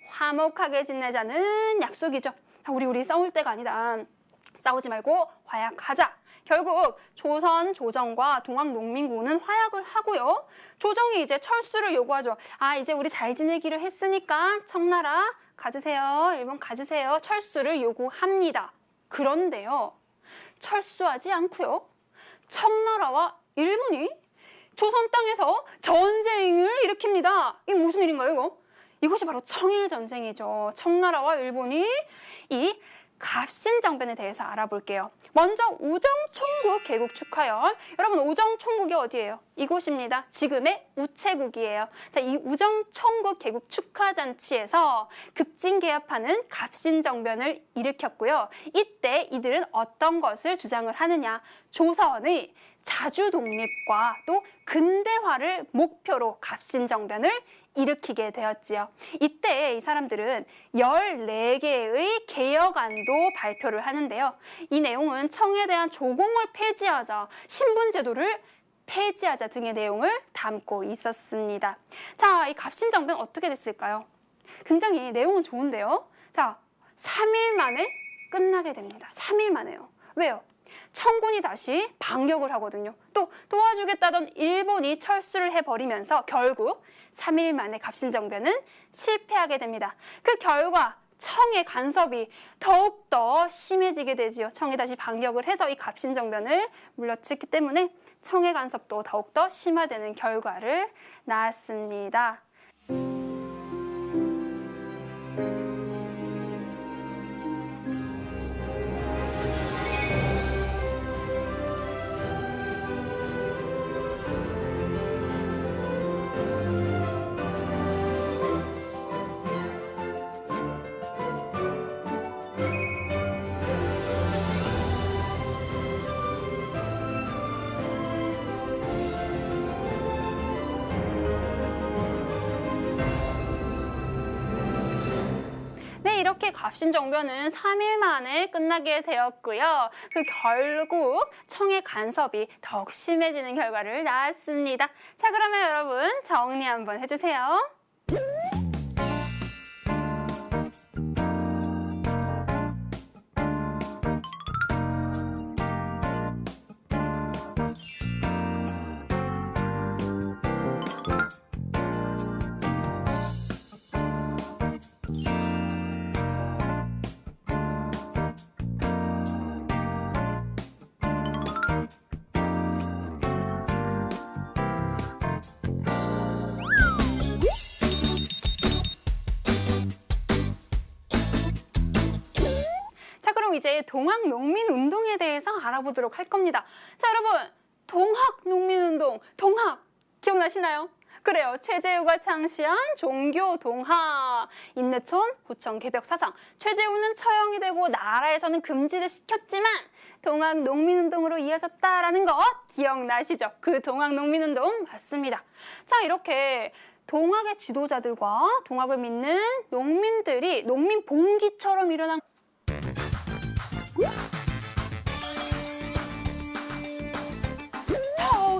화목하게 지내자는 약속이죠. 우리 싸울 때가 아니다. 싸우지 말고 화약하자. 결국 조선 조정과 동학농민군은 화약을 하고요. 조정이 이제 철수를 요구하죠. 이제 우리 잘 지내기로 했으니까 청나라 가주세요. 일본 가주세요. 철수를 요구합니다. 그런데요, 철수하지 않고요, 청나라와 일본이 조선 땅에서 전쟁을 일으킵니다. 이게 무슨 일인가요, 이거? 이것이 바로 청일전쟁이죠. 청나라와 일본이 이 갑신정변에 대해서 알아볼게요. 먼저 우정총국 개국 축하연. 여러분, 우정총국이 어디예요? 이곳입니다. 지금의 우체국이에요. 자, 이 우정총국 개국 축하잔치에서 급진개합하는 갑신정변을 일으켰고요. 이때 이들은 어떤 것을 주장을 하느냐? 조선의 자주 독립과 또 근대화를 목표로 갑신정변을 일으키게 되었지요. 이때 이 사람들은 14개의 개혁안도 발표를 하는데요. 이 내용은 청에 대한 조공을 폐지하자, 신분제도를 폐지하자 등의 내용을 담고 있었습니다. 자, 이 갑신정변 어떻게 됐을까요? 굉장히 내용은 좋은데요. 자, 3일 만에 끝나게 됩니다. 3일 만에요. 왜요? 청군이 다시 반격을 하거든요. 또 도와주겠다던 일본이 철수를 해버리면서 결국 3일 만에 갑신정변은 실패하게 됩니다. 그 결과 청의 간섭이 더욱더 심해지게 되지요. 청이 다시 반격을 해서 이 갑신정변을 물러쳤기 때문에 청의 간섭도 더욱더 심화되는 결과를 낳았습니다. 이렇게 갑신정변은 3일 만에 끝나게 되었고요. 그 결국 청의 간섭이 더욱 심해지는 결과를 낳았습니다. 자, 그러면 여러분 정리 한번 해주세요. 이제 동학농민운동에 대해서 알아보도록 할 겁니다. 자, 여러분, 동학농민운동, 동학 기억나시나요? 그래요. 최재우가 창시한 종교동학, 인내촌 구청 개벽 사상. 최재우는 처형이 되고 나라에서는 금지를 시켰지만 동학농민운동으로 이어졌다라는 것 기억나시죠? 그 동학농민운동 맞습니다. 자, 이렇게 동학의 지도자들과 동학을 믿는 농민들이 농민 봉기처럼 일어난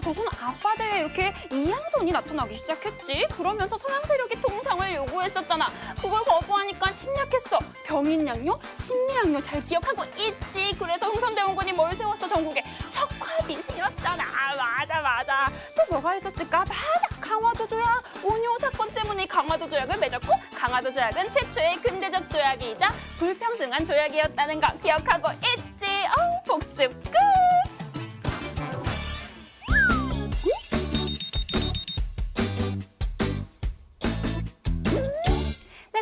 조선 앞바다에 이렇게 이양선이 나타나기 시작했지. 그러면서 서양 세력이 통상을 요구했었잖아. 그걸 거부하니까 침략했어. 병인양요, 심리양요 잘 기억하고 있지. 그래서 흥선대원군이 뭘 세웠어? 전국에 척화비 세웠잖아. 맞아. 또 뭐가 있었을까? 맞아, 강화도 조약. 온요 사건 때문에 강화도 조약을 맺었고, 강화도 조약은 최초의 근대적 조약이자 불평등한 조약이었다는 거 기억하고 있지. 복습 끝.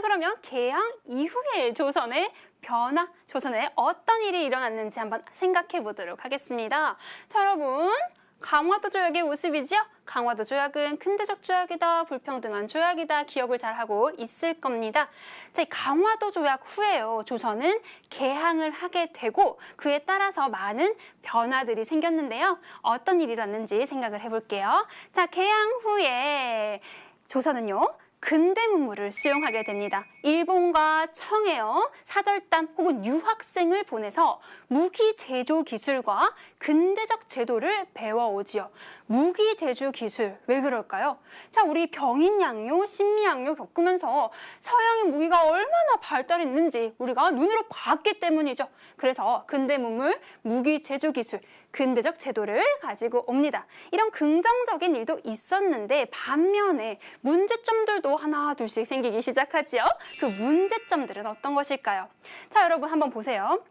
그러면 개항 이후의 조선의 변화, 조선에 어떤 일이 일어났는지 한번 생각해 보도록 하겠습니다. 자, 여러분, 강화도 조약의 모습이죠? 강화도 조약은 근대적 조약이다, 불평등한 조약이다, 기억을 잘 하고 있을 겁니다. 자, 이 강화도 조약 후에요, 조선은 개항을 하게 되고 그에 따라서 많은 변화들이 생겼는데요. 어떤 일이 일어났는지 생각을 해볼게요. 자, 개항 후에 조선은요, 근대 문물을 수용하게 됩니다. 일본과 청에요, 사절단 혹은 유학생을 보내서 무기 제조 기술과 근대적 제도를 배워오지요. 무기 제조 기술, 왜 그럴까요? 자, 우리 병인양요, 신미양요 겪으면서 서양의 무기가 얼마나 발달했는지 우리가 눈으로 봤기 때문이죠. 그래서 근대 문물, 무기 제조 기술, 근대적 제도를 가지고 옵니다. 이런 긍정적인 일도 있었는데 반면에 문제점들도 하나 둘씩 생기기 시작하지요. 그 문제점들은 어떤 것일까요? 자, 여러분 한번 보세요.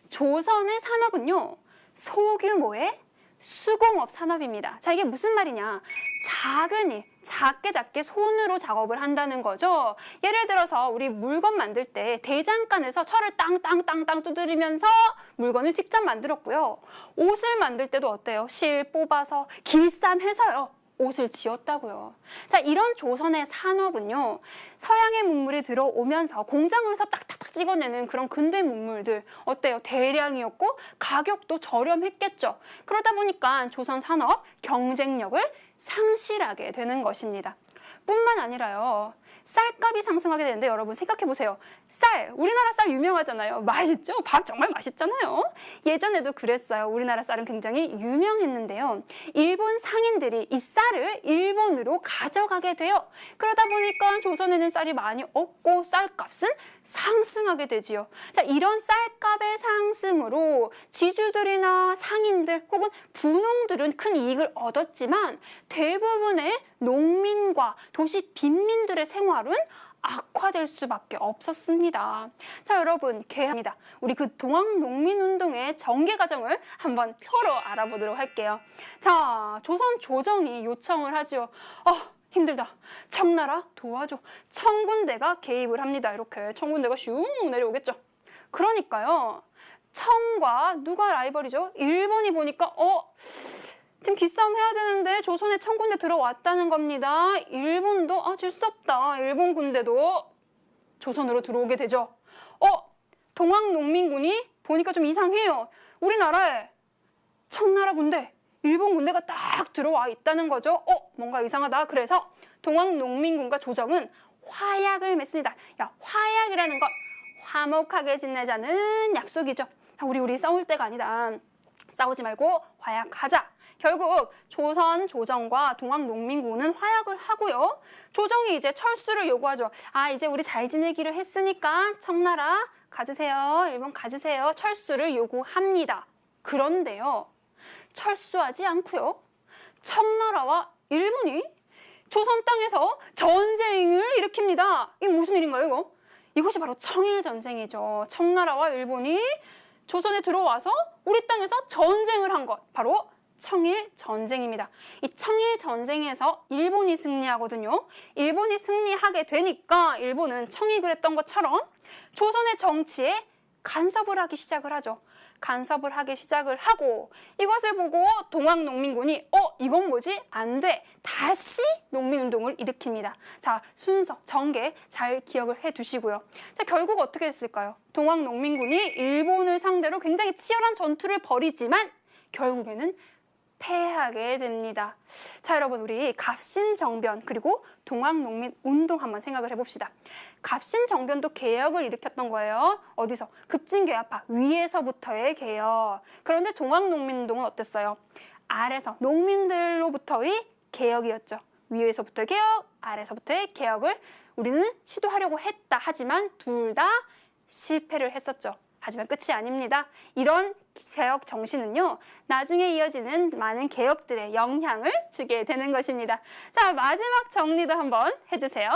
조선의 산업은요, 소규모의 수공업 산업입니다. 자, 이게 무슨 말이냐? 작은 일, 작게 손으로 작업을 한다는 거죠. 예를 들어서 우리 물건 만들 때 대장간에서 철을 땅땅땅땅 두드리면서 물건을 직접 만들었고요. 옷을 만들 때도 어때요? 실 뽑아서 길쌈해서요. 옷을 지었다고요. 자, 이런 조선의 산업은요, 서양의 문물이 들어오면서 공장에서 딱딱딱 찍어내는 그런 근대 문물들 어때요? 대량이었고 가격도 저렴했겠죠. 그러다 보니까 조선 산업 경쟁력을 상실하게 되는 것입니다. 뿐만 아니라요, 쌀값이 상승하게 되는데 여러분 생각해 보세요. 쌀, 우리나라 쌀 유명하잖아요. 맛있죠? 밥 정말 맛있잖아요. 예전에도 그랬어요. 우리나라 쌀은 굉장히 유명했는데요. 일본 상인들이 이 쌀을 일본으로 가져가게 돼요. 그러다 보니까 조선에는 쌀이 많이 없고 쌀값은 상승하게 되지요. 자, 이런 쌀값의 상승으로 지주들이나 상인들 혹은 분홍들은 큰 이익을 얻었지만 대부분의 농민과 도시 빈민들의 생활은 악화될 수밖에 없었습니다. 자, 여러분, 개합니다. 우리 그 동학농민운동의 전개 과정을 한번 표로 알아보도록 할게요. 자, 조선 조정이 요청을 하죠. 힘들다. 청나라 도와줘. 청군대가 개입을 합니다. 이렇게 청군대가 슝 내려오겠죠. 그러니까요, 청과 누가 라이벌이죠? 일본이 보니까 지금 기싸움 해야 되는데 조선에 청군대 들어왔다는 겁니다. 일본도 질 수 없다. 일본 군대도 조선으로 들어오게 되죠. 동학농민군이 보니까 좀 이상해요. 우리나라에 청나라 군대, 일본 군대가 딱 들어와 있다는 거죠. 뭔가 이상하다. 그래서 동학농민군과 조정은 화약을 맺습니다. 야, 화약이라는 건 화목하게 지내자는 약속이죠. 우리 싸울 때가 아니다. 싸우지 말고 화약하자. 결국 조선 조정과 동학농민군은 화약을 하고요. 조정이 이제 철수를 요구하죠. 이제 우리 잘 지내기로 했으니까 청나라 가주세요. 일본 가주세요. 철수를 요구합니다. 그런데요, 철수하지 않고요, 청나라와 일본이 조선 땅에서 전쟁을 일으킵니다. 이게 무슨 일인가요, 이거? 이것이 바로 청일전쟁이죠. 청나라와 일본이 조선에 들어와서 우리 땅에서 전쟁을 한 것, 바로 청일전쟁입니다. 이 청일전쟁에서 일본이 승리하거든요. 일본이 승리하게 되니까 일본은 청익을 했던 것처럼 조선의 정치에 간섭을 하기 시작을 하죠. 간섭을 하기 시작을 하고 이것을 보고 동학농민군이 이건 뭐지? 안 돼. 다시 농민운동을 일으킵니다. 자, 순서, 전개 잘 기억을 해두시고요. 자, 결국 어떻게 됐을까요? 동학농민군이 일본을 상대로 굉장히 치열한 전투를 벌이지만 결국에는 패하게 됩니다. 자, 여러분, 우리 갑신정변 그리고 동학농민운동 한번 생각을 해봅시다. 갑신정변도 개혁을 일으켰던 거예요. 어디서? 급진개혁파, 위에서부터의 개혁. 그런데 동학농민운동은 어땠어요? 아래서, 농민들로부터의 개혁이었죠. 위에서부터의 개혁, 아래서부터의 개혁을 우리는 시도하려고 했다. 하지만 둘 다 실패를 했었죠. 하지만 끝이 아닙니다. 이런 개혁 정신은요, 나중에 이어지는 많은 개혁들의 영향을 주게 되는 것입니다. 자, 마지막 정리도 한번 해주세요.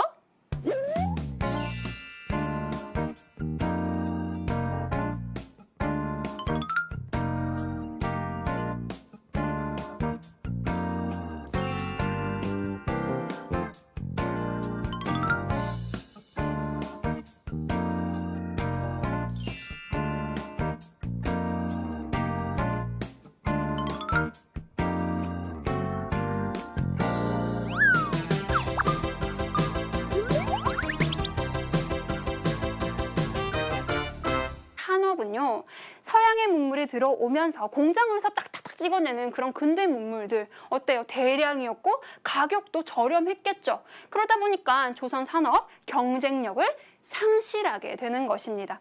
산업은요, 서양의 문물이 들어오면서 공장에서 딱딱딱 찍어내는 그런 근대 문물들 어때요? 대량이었고 가격도 저렴했겠죠. 그러다 보니까 조선 산업 경쟁력을 상실하게 되는 것입니다.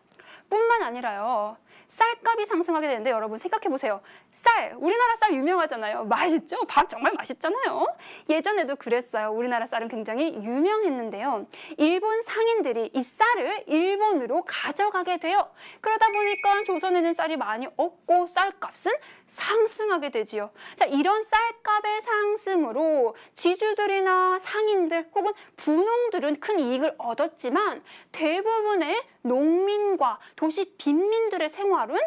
뿐만 아니라요, 쌀값이 상승하게 되는데 여러분 생각해 보세요. 쌀, 우리나라 쌀 유명하잖아요. 맛있죠? 밥 정말 맛있잖아요. 예전에도 그랬어요. 우리나라 쌀은 굉장히 유명했는데요. 일본 상인들이 이 쌀을 일본으로 가져가게 돼요. 그러다 보니까 조선에는 쌀이 많이 없고 쌀값은 상승하게 되지요. 자, 이런 쌀값의 상승으로 지주들이나 상인들 혹은 분홍들은 큰 이익을 얻었지만 대부분의 농민과 도시 빈민들의 생활은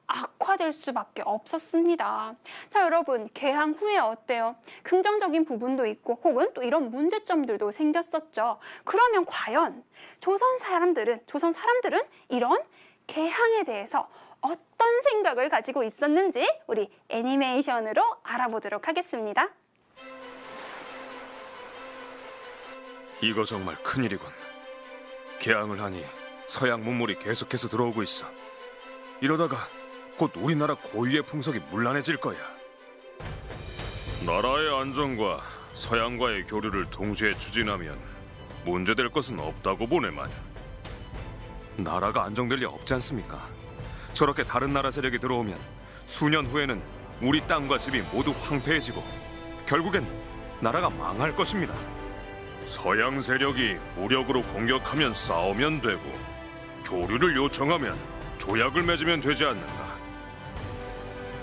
악화될 수밖에 없었습니다. 자, 여러분, 개항 후에 어때요? 긍정적인 부분도 있고 혹은 또 이런 문제점들도 생겼었죠. 그러면 과연 조선 사람들은 이런 개항에 대해서 어떤 생각을 가지고 있었는지 우리 애니메이션으로 알아보도록 하겠습니다. 이거 정말 큰일이군. 개항을 하니 서양 문물이 계속해서 들어오고 있어. 이러다가 곧 우리나라 고유의 풍속이 문란해질 거야. 나라의 안정과 서양과의 교류를 동시에 추진하면 문제될 것은 없다고 보네만. 나라가 안정될 리 없지 않습니까? 저렇게 다른 나라 세력이 들어오면 수년 후에는 우리 땅과 집이 모두 황폐해지고 결국엔 나라가 망할 것입니다. 서양 세력이 무력으로 공격하면 싸우면 되고 교류를 요청하면 조약을 맺으면 되지 않는가.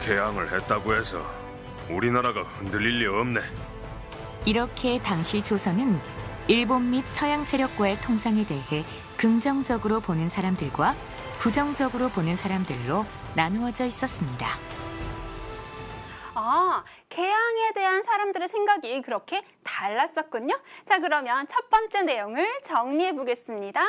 개항을 했다고 해서 우리나라가 흔들릴 리 없네. 이렇게 당시 조선은 일본 및 서양 세력과의 통상에 대해 긍정적으로 보는 사람들과 부정적으로 보는 사람들로 나누어져 있었습니다. 개항에 대한 사람들의 생각이 그렇게 달랐었군요. 자, 그러면 첫 번째 내용을 정리해 보겠습니다.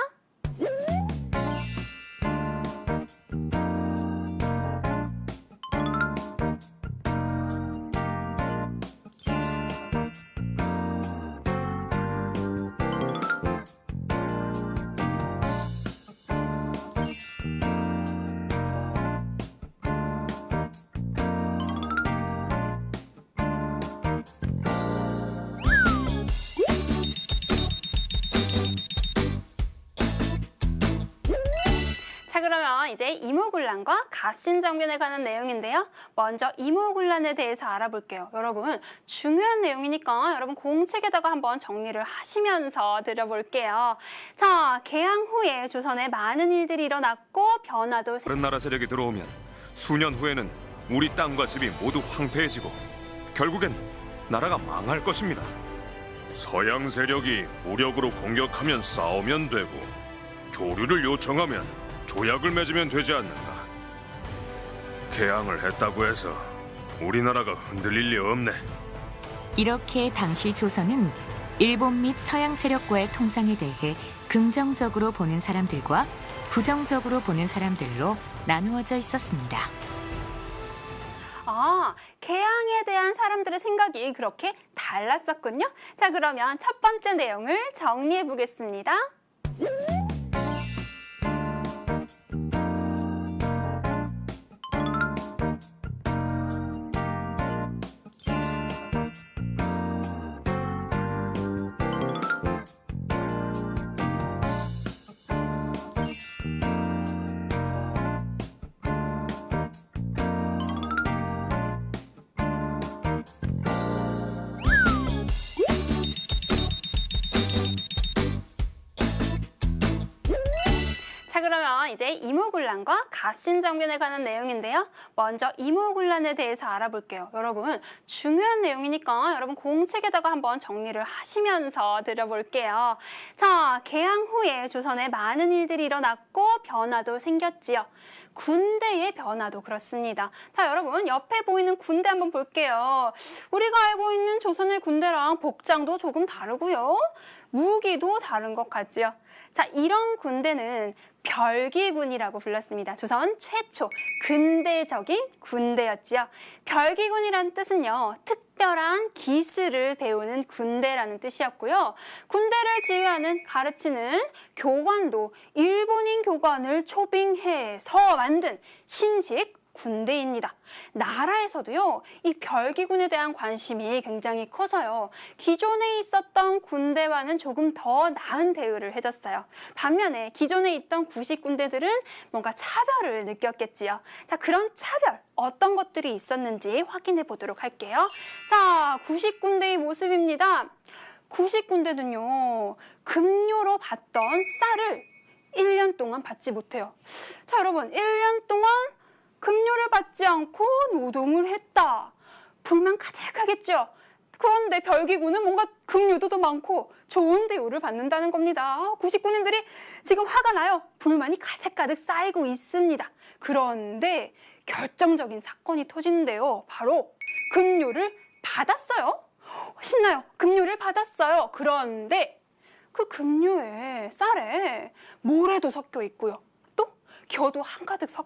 자, 그러면 이제 이모군란과 갑신정변에 관한 내용인데요. 먼저 이모군란에 대해서 알아볼게요. 여러분, 중요한 내용이니까 여러분 공책에다가 한번 정리를 하시면서 들어볼게요. 자, 개항 후에 조선에 많은 일들이 일어났고 변화도 다른 나라 세력이 들어오면 수년 후에는 우리 땅과 집이 모두 황폐해지고 결국엔 나라가 망할 것입니다. 서양 세력이 무력으로 공격하면 싸우면 되고 교류를 요청하면 조약을 맺으면 되지 않는가. 개항을 했다고 해서 우리나라가 흔들릴 리 없네. 이렇게 당시 조선은 일본 및 서양 세력과의 통상에 대해 긍정적으로 보는 사람들과 부정적으로 보는 사람들로 나누어져 있었습니다. 개항에 대한 사람들의 생각이 그렇게 달랐었군요. 자, 그러면 첫 번째 내용을 정리해 보겠습니다. 자, 그러면 이제 이모군란과 갑신정변에 관한 내용인데요. 먼저 이모군란에 대해서 알아볼게요. 여러분, 중요한 내용이니까 여러분 공책에다가 한번 정리를 하시면서 들어볼게요. 자, 개항 후에 조선에 많은 일들이 일어났고 변화도 생겼지요. 군대의 변화도 그렇습니다. 자, 여러분 옆에 보이는 군대 한번 볼게요. 우리가 알고 있는 조선의 군대랑 복장도 조금 다르고요. 무기도 다른 것 같지요. 자, 이런 군대는 별기군이라고 불렀습니다. 조선 최초 근대적인 군대였지요. 별기군이라는 뜻은요, 특별한 기술을 배우는 군대라는 뜻이었고요. 군대를 지휘하는, 가르치는 교관도 일본인 교관을 초빙해서 만든 신식 군대입니다. 나라에서도요, 이 별기군에 대한 관심이 굉장히 커서요, 기존에 있었던 군대와는 조금 더 나은 대우를 해줬어요. 반면에 기존에 있던 구식 군대들은 뭔가 차별을 느꼈겠지요. 자, 그런 차별, 어떤 것들이 있었는지 확인해 보도록 할게요. 자, 구식 군대의 모습입니다. 구식 군대는요, 급료로 받던 쌀을 1년 동안 받지 못해요. 자, 여러분, 1년 동안 급료를 받지 않고 노동을 했다. 불만 가득하겠죠. 그런데 별기군은 뭔가 급료도 더 많고 좋은 대우를 받는다는 겁니다. 구식군인들이 지금 화가 나요. 불만이 가득가득 쌓이고 있습니다. 그런데 결정적인 사건이 터지는데요. 바로 급료를 받았어요. 신나요. 급료를 받았어요. 그런데 그 급료에 쌀에 모래도 섞여 있고요. 또 겨도 한가득 섞여